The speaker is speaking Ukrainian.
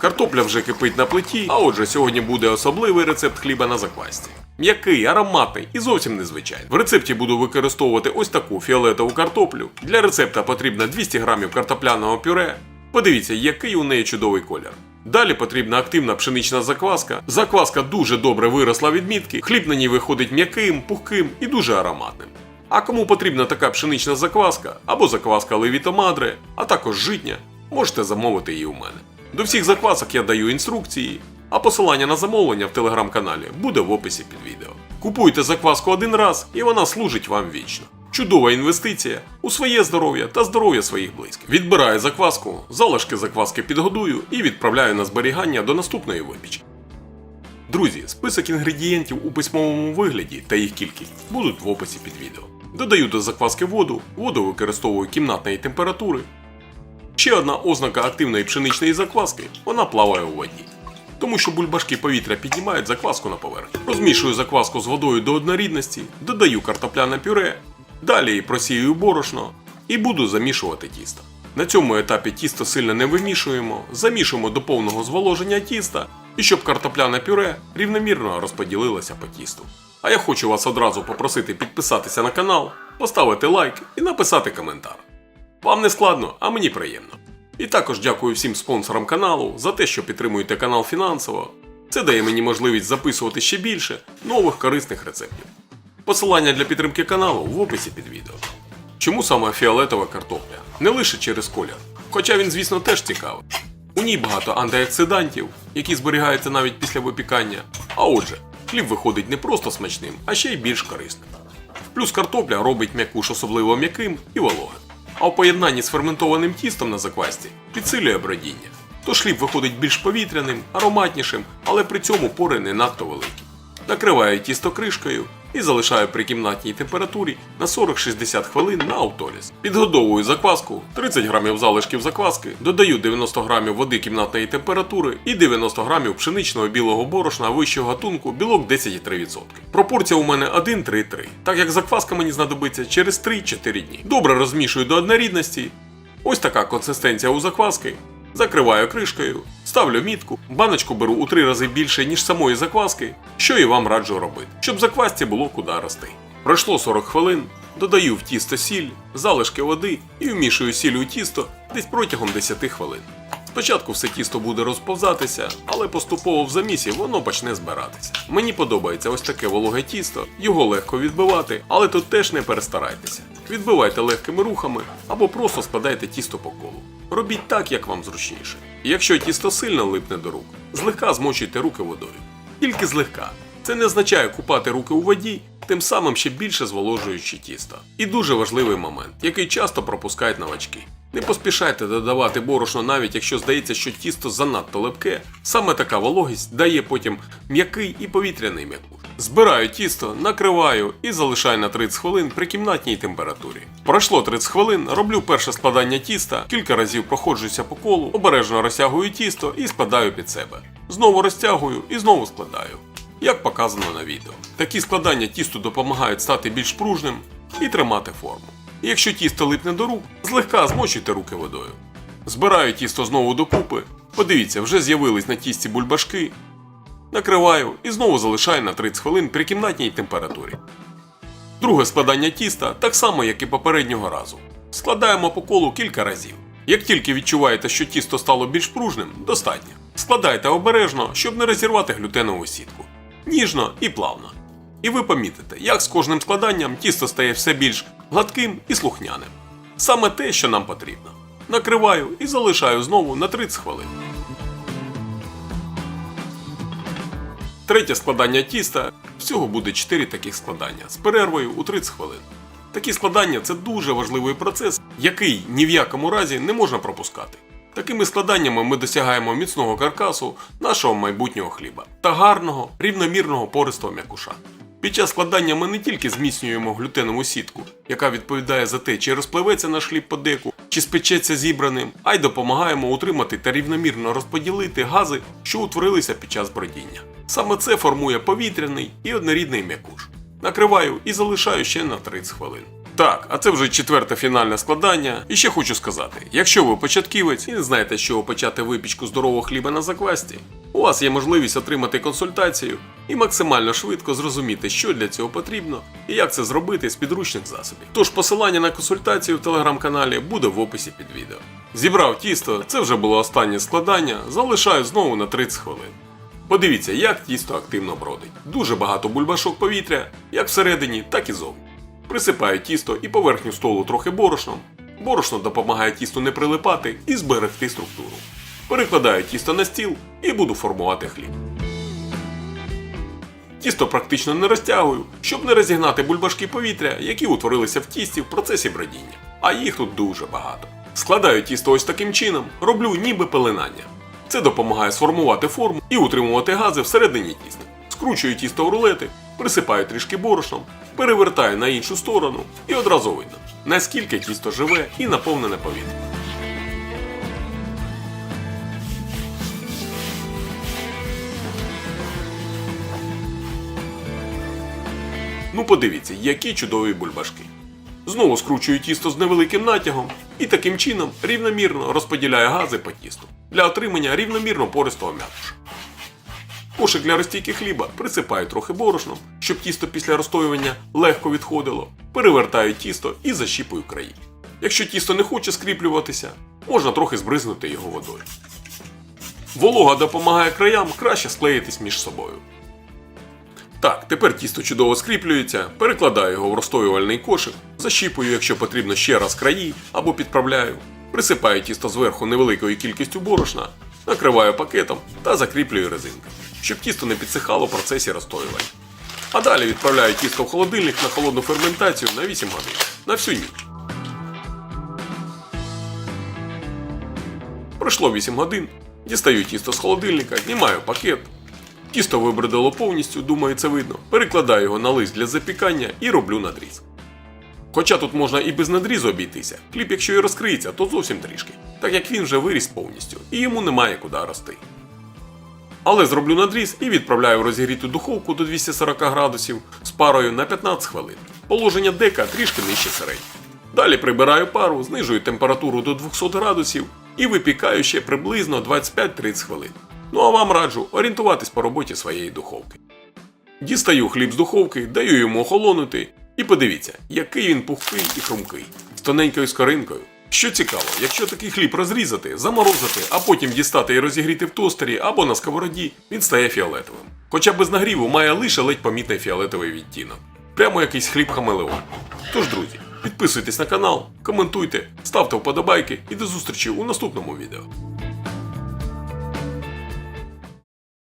Картопля вже кипить на плиті, а отже сьогодні буде особливий рецепт хліба на заквасці. М'який, ароматний і зовсім незвичайний. В рецепті буду використовувати ось таку фіолетову картоплю. Для рецепта потрібно 200 г картопляного пюре. Подивіться, який у неї чудовий колір. Далі потрібна активна пшенична закваска. Закваска дуже добре виросла від мітки, хліб на ній виходить м'яким, пухким і дуже ароматним. А кому потрібна така пшенична закваска або закваска Левіто Мадре, а також житня, можете замовити її у мене. До всіх заквасок я даю інструкції, а посилання на замовлення в телеграм-каналі буде в описі під відео. Купуйте закваску один раз і вона служить вам вічно. Чудова інвестиція у своє здоров'я та здоров'я своїх близьких. Відбираю закваску, залишки закваски підгодую і відправляю на зберігання до наступної випічки. Друзі, список інгредієнтів у письмовому вигляді та їх кількість будуть в описі під відео. Додаю до закваски воду, воду використовую кімнатної температури. Ще одна ознака активної пшеничної закваски – вона плаває у воді. Тому що бульбашки повітря піднімають закваску на поверхню. Розмішую закваску з водою до однорідності, додаю картопляне пюре, далі просію борошно і буду замішувати тісто. На цьому етапі тісто сильно не вимішуємо, замішуємо до повного зволоження тіста і щоб картопляне пюре рівномірно розподілилося по тісту. А я хочу вас одразу попросити підписатися на канал, поставити лайк і написати коментар. Вам не складно, а мені приємно. І також дякую всім спонсорам каналу за те, що підтримуєте канал фінансово. Це дає мені можливість записувати ще більше нових корисних рецептів. Посилання для підтримки каналу в описі під відео. Чому саме фіолетова картопля? Не лише через колір, хоча він, звісно, теж цікавий. У ній багато антиоксидантів, які зберігаються навіть після випікання. А отже, хліб виходить не просто смачним, а ще й більш корисним. Плюс картопля робить м'якуш особливо м'яким і вологим. А у поєднанні з ферментованим тістом на заквасці підсилює бродіння. Тож хліб виходить більш повітряним, ароматнішим, але при цьому пори не надто великі. Накриваю тісто кришкою і залишаю при кімнатній температурі на 40-60 хвилин на аутоліз. Підгодовую закваску, 30 г залишків закваски, додаю 90 г води кімнатної температури і 90 г пшеничного білого борошна вищого гатунку, білок 10,3%. Пропорція у мене 1-3-3, так як закваска мені знадобиться через 3-4 дні. Добре розмішую до однорідності. Ось така консистенція у закваски. Закриваю кришкою, ставлю мітку, баночку беру у 3 рази більше, ніж самої закваски, що і вам раджу робити, щоб заквасці було куди рости. Пройшло 40 хвилин, додаю в тісто сіль, залишки води і вмішую сіль у тісто десь протягом 10 хвилин. Спочатку все тісто буде розповзатися, але поступово в замісі воно почне збиратися. Мені подобається ось таке вологе тісто, його легко відбивати, але тут теж не перестарайтеся. Відбивайте легкими рухами або просто складайте тісто по колу. Робіть так, як вам зручніше. І якщо тісто сильно липне до рук, злегка змочуйте руки водою. Тільки злегка. Це не означає купати руки у воді, тим самим ще більше зволожуючи тісто. І дуже важливий момент, який часто пропускають новачки. Не поспішайте додавати борошно, навіть якщо здається, що тісто занадто липке. Саме така вологість дає потім м'який і повітряний м'якуш. Збираю тісто, накриваю і залишаю на 30 хвилин при кімнатній температурі. Пройшло 30 хвилин, роблю перше складання тіста, кілька разів проходжуся по колу, обережно розтягую тісто і складаю під себе. Знову розтягую і знову складаю. Як показано на відео. Такі складання тісту допомагають стати більш пружним і тримати форму. І якщо тісто липне до рук, злегка змочуйте руки водою. Збираю тісто знову докупи. Подивіться, вже з'явились на тісті бульбашки. Накриваю і знову залишаю на 30 хвилин при кімнатній температурі. Друге складання тіста так само, як і попереднього разу. Складаємо по колу кілька разів. Як тільки відчуваєте, що тісто стало більш пружним, достатньо. Складайте обережно, щоб не розірвати глютенову сітку. Ніжно і плавно. І ви помітите, як з кожним складанням тісто стає все більш гладким і слухняним. Саме те, що нам потрібно. Накриваю і залишаю знову на 30 хвилин. Третє складання тіста. Всього буде 4 таких складання з перервою у 30 хвилин. Такі складання – це дуже важливий процес, який ні в якому разі не можна пропускати. Такими складаннями ми досягаємо міцного каркасу нашого майбутнього хліба та гарного, рівномірного пористого м'якуша. Під час складання ми не тільки зміцнюємо глютенову сітку, яка відповідає за те, чи розпливеться наш хліб по деку, чи спечеться зібраним, а й допомагаємо утримати та рівномірно розподілити гази, що утворилися під час бродіння. Саме це формує повітряний і однорідний м'якуш. Накриваю і залишаю ще на 30 хвилин. Так, а це вже четверте фінальне складання. І ще хочу сказати, якщо ви початківець і не знаєте, з чого почати випічку здорового хліба на заквасті, у вас є можливість отримати консультацію і максимально швидко зрозуміти, що для цього потрібно і як це зробити з підручних засобів. Тож посилання на консультацію в телеграм-каналі буде в описі під відео. Зібрав тісто, це вже було останнє складання, залишаю знову на 30 хвилин. Подивіться, як тісто активно бродить. Дуже багато бульбашок повітря, як всередині, так і зовні. Присипаю тісто і поверхню столу трохи борошном. Борошно допомагає тісту не прилипати і зберегти структуру. Перекладаю тісто на стіл і буду формувати хліб. Тісто практично не розтягую, щоб не розігнати бульбашки повітря, які утворилися в тісті в процесі бродіння. А їх тут дуже багато. Складаю тісто ось таким чином, роблю ніби пеленання. Це допомагає сформувати форму і утримувати гази всередині тіста. Скручую тісто в рулети, присипаю трішки борошном, перевертаю на іншу сторону і одразу видно, наскільки тісто живе і наповнене повітрям. Ну подивіться, які чудові бульбашки. Знову скручую тісто з невеликим натягом і таким чином рівномірно розподіляю гази по тісту для отримання рівномірно пористого м'якуша. Кошик для розтійки хліба присипаю трохи борошном, щоб тісто після розстоювання легко відходило, перевертаю тісто і защіпую краї. Якщо тісто не хоче скріплюватися, можна трохи збризнути його водою. Волога допомагає краям краще склеїтись між собою. Так, тепер тісто чудово скріплюється, перекладаю його в розстоювальний кошик, защіпую, якщо потрібно, ще раз краї або підправляю, присипаю тісто зверху невеликою кількістю борошна, накриваю пакетом та закріплюю резинкою, щоб тісто не підсихало в процесі розстоювання. А далі відправляю тісто в холодильник на холодну ферментацію на 8 годин, на всю ніч. Пройшло 8 годин, дістаю тісто з холодильника, знімаю пакет. Тісто вибродило повністю, думаю, це видно. Перекладаю його на лист для запікання і роблю надріз. Хоча тут можна і без надрізу обійтися, хліб якщо і розкриється, то зовсім трішки, так як він вже виріс повністю і йому немає куди рости. Але зроблю надріз і відправляю в розігріту духовку до 240 градусів з парою на 15 хвилин. Положення дека трішки нижче середнього. Далі прибираю пару, знижую температуру до 200 градусів і випікаю ще приблизно 25-30 хвилин. Ну а вам раджу орієнтуватись по роботі своєї духовки. Дістаю хліб з духовки, даю йому охолонути і подивіться, який він пухкий і хрумкий, з тоненькою скоринкою. Що цікаво, якщо такий хліб розрізати, заморозити, а потім дістати і розігріти в тостері або на сковороді, він стає фіолетовим. Хоча без нагріву має лише ледь помітний фіолетовий відтінок. Прямо якийсь хліб-хамелеон. Тож, друзі, підписуйтесь на канал, коментуйте, ставте вподобайки і до зустрічі у наступному відео.